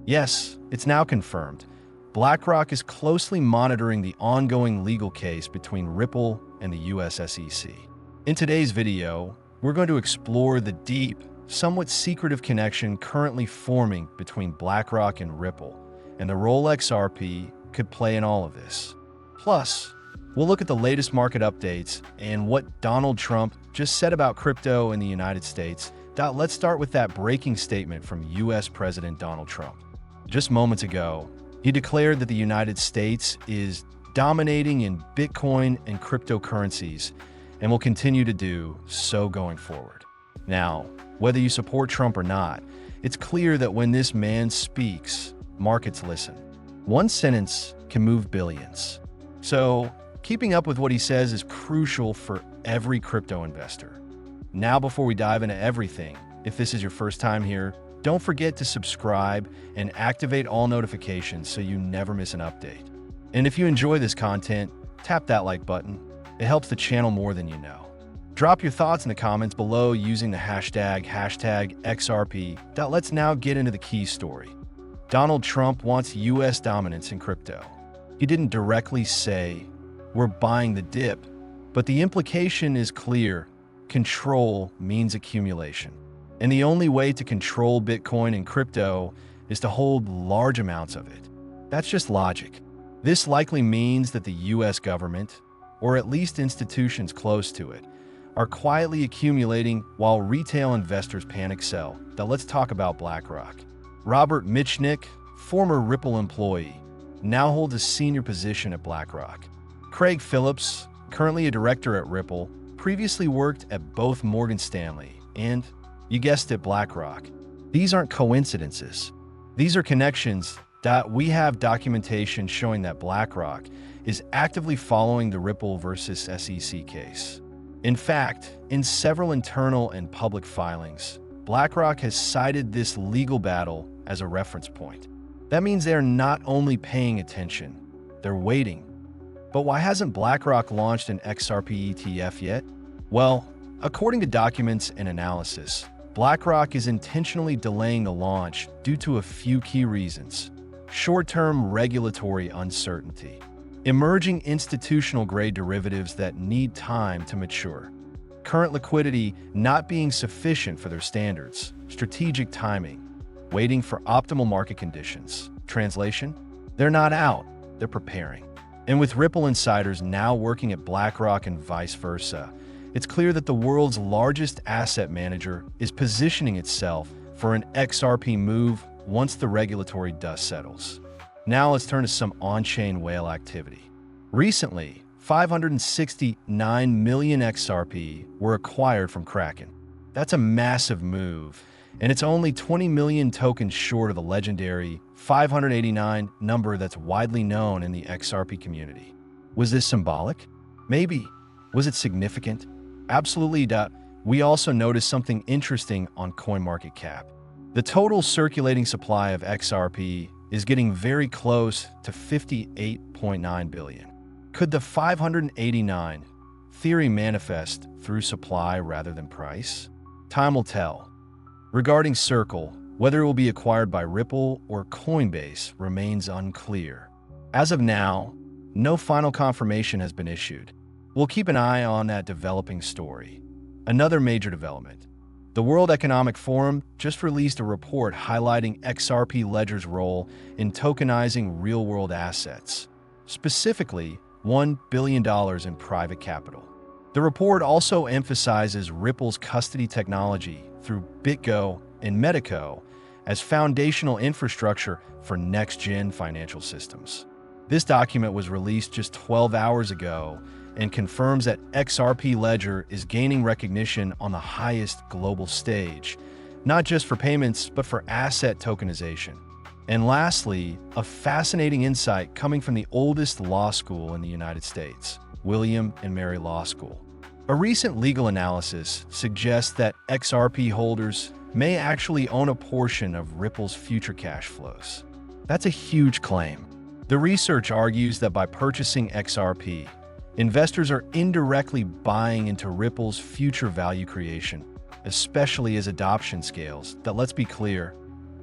Yes, it's now confirmed. BlackRock is closely monitoring the ongoing legal case between Ripple and the US SEC. In today's video, we're going to explore the deep, somewhat secretive connection currently forming between BlackRock and Ripple, and the role XRP could play in all of this. Plus, we'll look at the latest market updates and what Donald Trump just said about crypto in the United States. Let's start with that breaking statement from US President Donald Trump. Just moments ago, he declared that the United States is dominating in Bitcoin and cryptocurrencies and will continue to do so going forward. Now, whether you support Trump or not, it's clear that when this man speaks, markets listen. One sentence can move billions. So, keeping up with what he says is crucial for every crypto investor. Now, before we dive into everything, if this is your first time here, don't forget to subscribe and activate all notifications so you never miss an update. And if you enjoy this content, tap that like button. It helps the channel more than you know. Drop your thoughts in the comments below using the hashtag XRP. Let's now get into the key story. Donald Trump wants US dominance in crypto. He didn't directly say, "We're buying the dip," but the implication is clear. Control means accumulation. And the only way to control Bitcoin and crypto is to hold large amounts of it. That's just logic. This likely means that the US government, or at least institutions close to it, are quietly accumulating while retail investors panic sell. Now let's talk about BlackRock. Robert Mitchnick, former Ripple employee, now holds a senior position at BlackRock. Craig Phillips, currently a director at Ripple, previously worked at both Morgan Stanley and, you guessed it, BlackRock. These aren't coincidences. These are connections. We have documentation showing that BlackRock is actively following the Ripple versus SEC case. In fact, in several internal and public filings, BlackRock has cited this legal battle as a reference point. That means they're not only paying attention, they're waiting. But why hasn't BlackRock launched an XRP ETF yet? Well, according to documents and analysis, BlackRock is intentionally delaying the launch due to a few key reasons. Short-term regulatory uncertainty, emerging institutional-grade derivatives that need time to mature, current liquidity not being sufficient for their standards, strategic timing, waiting for optimal market conditions. Translation? They're not out, they're preparing. And with Ripple insiders now working at BlackRock and vice versa, it's clear that the world's largest asset manager is positioning itself for an XRP move once the regulatory dust settles. Now let's turn to some on-chain whale activity. Recently, 569 million XRP were acquired from Kraken. That's a massive move, and it's only 20 million tokens short of the legendary 589 number that's widely known in the XRP community. Was this symbolic? Maybe. Was it significant? Absolutely. We also noticed something interesting on CoinMarketCap. The total circulating supply of XRP is getting very close to 58.9 billion. Could the 589 theory manifest through supply rather than price? Time will tell. Regarding Circle, whether it will be acquired by Ripple or Coinbase remains unclear. As of now, no final confirmation has been issued. We'll keep an eye on that developing story. Another major development. The World Economic Forum just released a report highlighting XRP Ledger's role in tokenizing real-world assets, specifically $1 billion in private capital. The report also emphasizes Ripple's custody technology through BitGo and Medico as foundational infrastructure for next-gen financial systems. This document was released just 12 hours ago and confirms that XRP Ledger is gaining recognition on the highest global stage, not just for payments, but for asset tokenization. And lastly, a fascinating insight coming from the oldest law school in the United States, William and Mary Law School. A recent legal analysis suggests that XRP holders may actually own a portion of Ripple's future cash flows. That's a huge claim. The research argues that by purchasing XRP, investors are indirectly buying into Ripple's future value creation, especially as adoption scales. Let's be clear,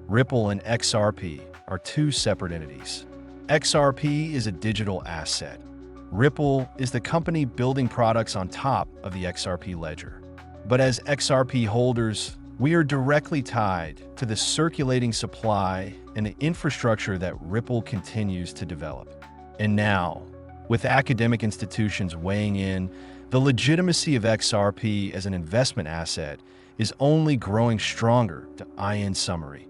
Ripple and XRP are two separate entities. XRP is a digital asset. Ripple is the company building products on top of the XRP Ledger. But as XRP holders, we are directly tied to the circulating supply and the infrastructure that Ripple continues to develop. And now, with academic institutions weighing in, the legitimacy of XRP as an investment asset is only growing stronger. To in summary,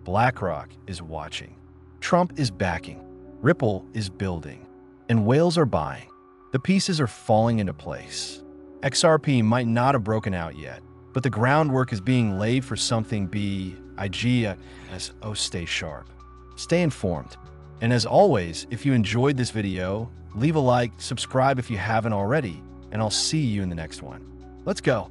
BlackRock is watching, Trump is backing, Ripple is building, and whales are buying. The pieces are falling into place. XRP might not have broken out yet, but the groundwork is being laid for something big. Stay sharp, stay informed. And as always, if you enjoyed this video, leave a like, subscribe if you haven't already, and I'll see you in the next one. Let's go.